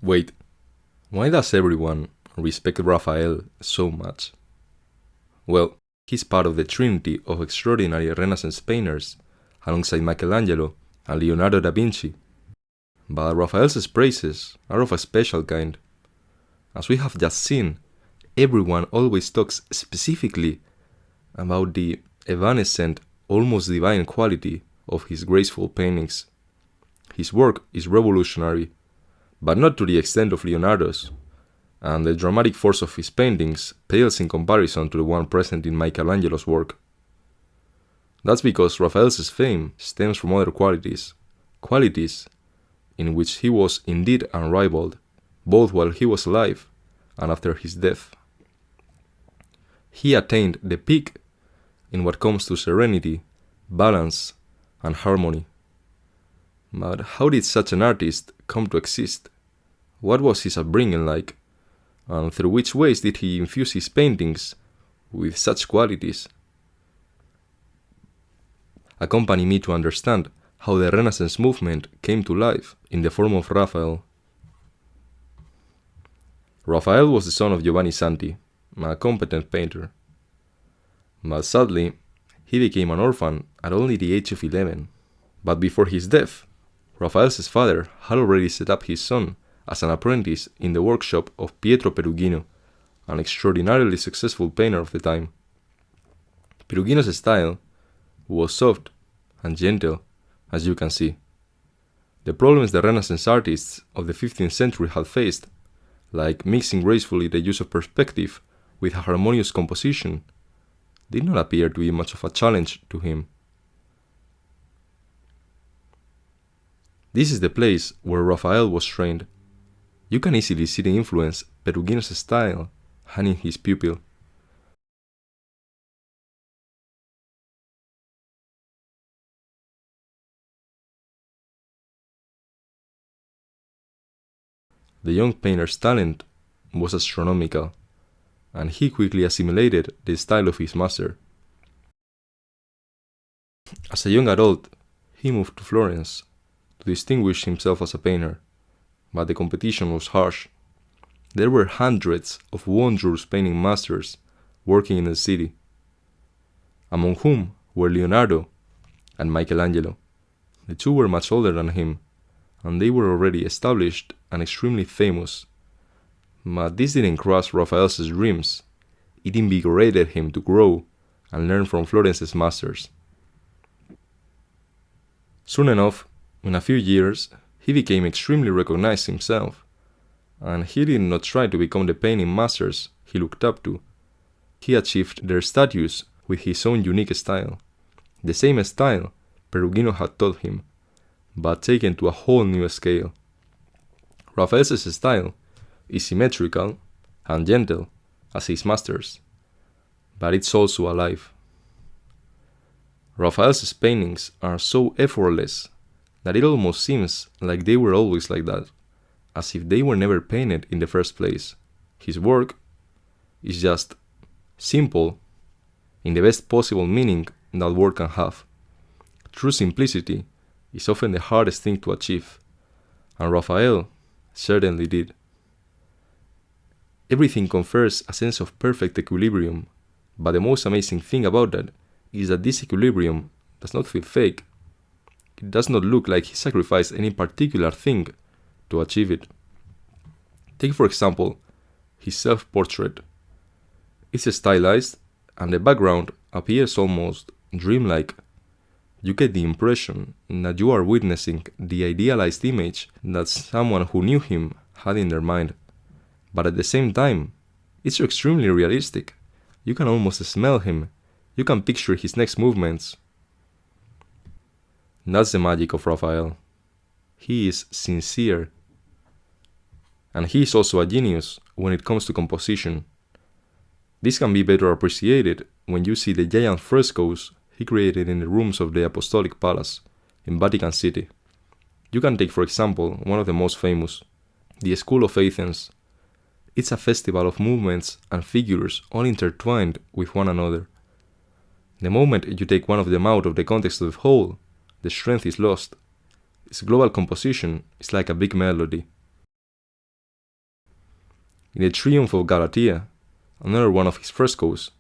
Wait, why does everyone respect Raphael so much? Well, he's part of the trinity of extraordinary Renaissance painters, alongside Michelangelo and Leonardo da Vinci. But Raphael's praises are of a special kind. As we have just seen, everyone always talks specifically about the evanescent, almost divine quality of his graceful paintings. His work is revolutionary, but not to the extent of Leonardo's, and the dramatic force of his paintings pales in comparison to the one present in Michelangelo's work. That's because Raphael's fame stems from other qualities in which he was indeed unrivaled, both while he was alive and after his death. He attained the peak in what comes to serenity, balance, and harmony. But how did such an artist come to exist? What was his upbringing like? And through which ways did he infuse his paintings with such qualities? Accompany me to understand how the Renaissance movement came to life in the form of Raphael. Raphael was the son of Giovanni Santi, a competent painter. But sadly, he became an orphan at only the age of 11. But before his death, Raphael's father had already set up his son as an apprentice in the workshop of Pietro Perugino, an extraordinarily successful painter of the time. Perugino's style was soft and gentle, as you can see. The problems the Renaissance artists of the 15th century had faced, like mixing gracefully the use of perspective with a harmonious composition, did not appear to be much of a challenge to him. This is the place where Raphael was trained. You can easily see the influence Perugino's style had in his pupil. The young painter's talent was astronomical, and he quickly assimilated the style of his master. As a young adult, he moved to Florence to distinguish himself as a painter, but the competition was harsh. There were hundreds of wondrous painting masters working in the city, among whom were Leonardo and Michelangelo. The two were much older than him, and they were already established and extremely famous. But this didn't crush Raphael's dreams. It invigorated him to grow and learn from Florence's masters. Soon enough, in a few years, he became extremely recognized himself, and he did not try to become the painting masters he looked up to. He achieved their status with his own unique style, the same style Perugino had taught him, but taken to a whole new scale. Raphael's style is symmetrical and gentle as his master's, but it's also alive. Raphael's paintings are so effortless that it almost seems like they were always like that, as if they were never painted in the first place. His work is just simple in the best possible meaning that word can have. True simplicity is often the hardest thing to achieve, and Raphael certainly did. Everything confers a sense of perfect equilibrium, but the most amazing thing about that is that this equilibrium does not feel fake. It does not look like he sacrificed any particular thing to achieve it. Take, for example, his self-portrait. It's stylized, and the background appears almost dreamlike. You get the impression that you are witnessing the idealized image that someone who knew him had in their mind. But at the same time, it's extremely realistic. You can almost smell him. You can picture his next movements. That's the magic of Raphael. He is sincere. And he is also a genius when it comes to composition. This can be better appreciated when you see the giant frescoes he created in the rooms of the Apostolic Palace in Vatican City. You can take, for example, one of the most famous, the School of Athens. It's a festival of movements and figures all intertwined with one another. The moment you take one of them out of the context of the whole, the strength is lost. Its global composition is like a big melody. In the Triumph of Galatea, another one of his frescoes,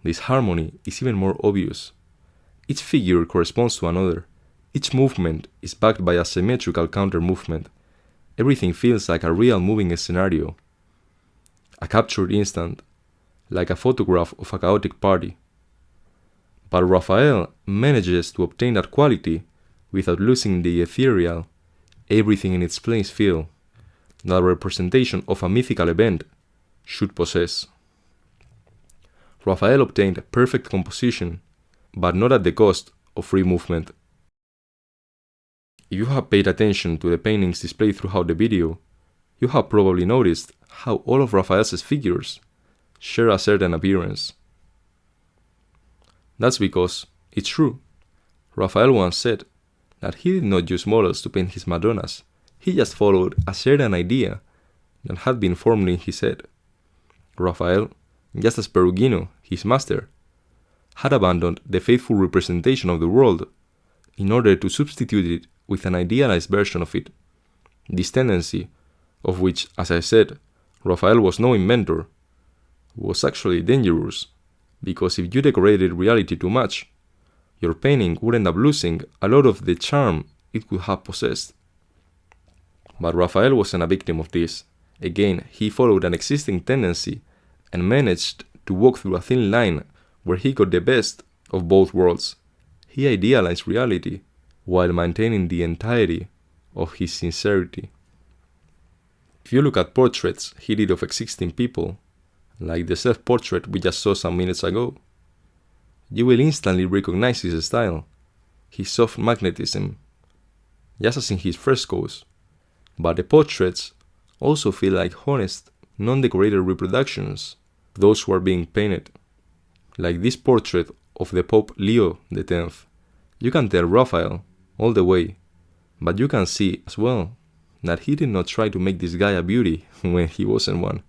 this harmony is even more obvious. Each figure corresponds to another. Each movement is backed by a symmetrical counter-movement. Everything feels like a real moving scenario. A captured instant, like a photograph of a chaotic party. But Raphael manages to obtain that quality without losing the ethereal, everything in its place feel that a representation of a mythical event should possess. Raphael obtained perfect composition, but not at the cost of free movement. If you have paid attention to the paintings displayed throughout the video, you have probably noticed how all of Raphael's figures share a certain appearance. That's because it's true. Raphael once said that he did not use models to paint his Madonnas, he just followed a certain idea that had been formed in his head. Raphael, just as Perugino, his master, had abandoned the faithful representation of the world in order to substitute it with an idealized version of it. This tendency, of which, as I said, Raphael was no inventor, was actually dangerous, because if you decorated reality too much, your painting would end up losing a lot of the charm it could have possessed. But Raphael wasn't a victim of this. Again, he followed an existing tendency and managed to walk through a thin line where he got the best of both worlds. He idealized reality while maintaining the entirety of his sincerity. If you look at portraits he did of existing people, like the self-portrait we just saw some minutes ago, you will instantly recognize his style, his soft magnetism, just as in his frescoes. But the portraits also feel like honest, non-decorated reproductions of those who are being painted. Like this portrait of the Pope Leo X. You can tell Raphael all the way, but you can see as well that he did not try to make this guy a beauty when he wasn't one.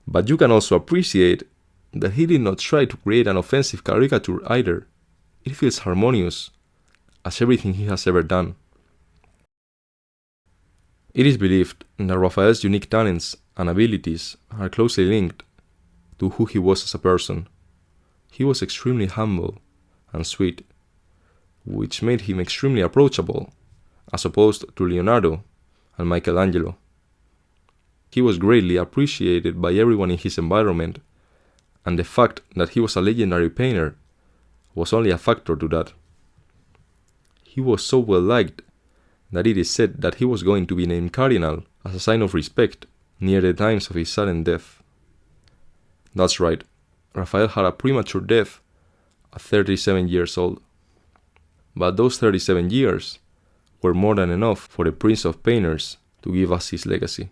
But you can also appreciate that he did not try to create an offensive caricature either. It feels harmonious, as everything he has ever done. It is believed that Raphael's unique talents and abilities are closely linked to who he was as a person. He was extremely humble and sweet, which made him extremely approachable, as opposed to Leonardo and Michelangelo. He was greatly appreciated by everyone in his environment, and the fact that he was a legendary painter was only a factor to that. He was so well liked that it is said that he was going to be named Cardinal as a sign of respect near the times of his sudden death. That's right, Raphael had a premature death at 37 years old. But those 37 years were more than enough for the Prince of Painters to give us his legacy.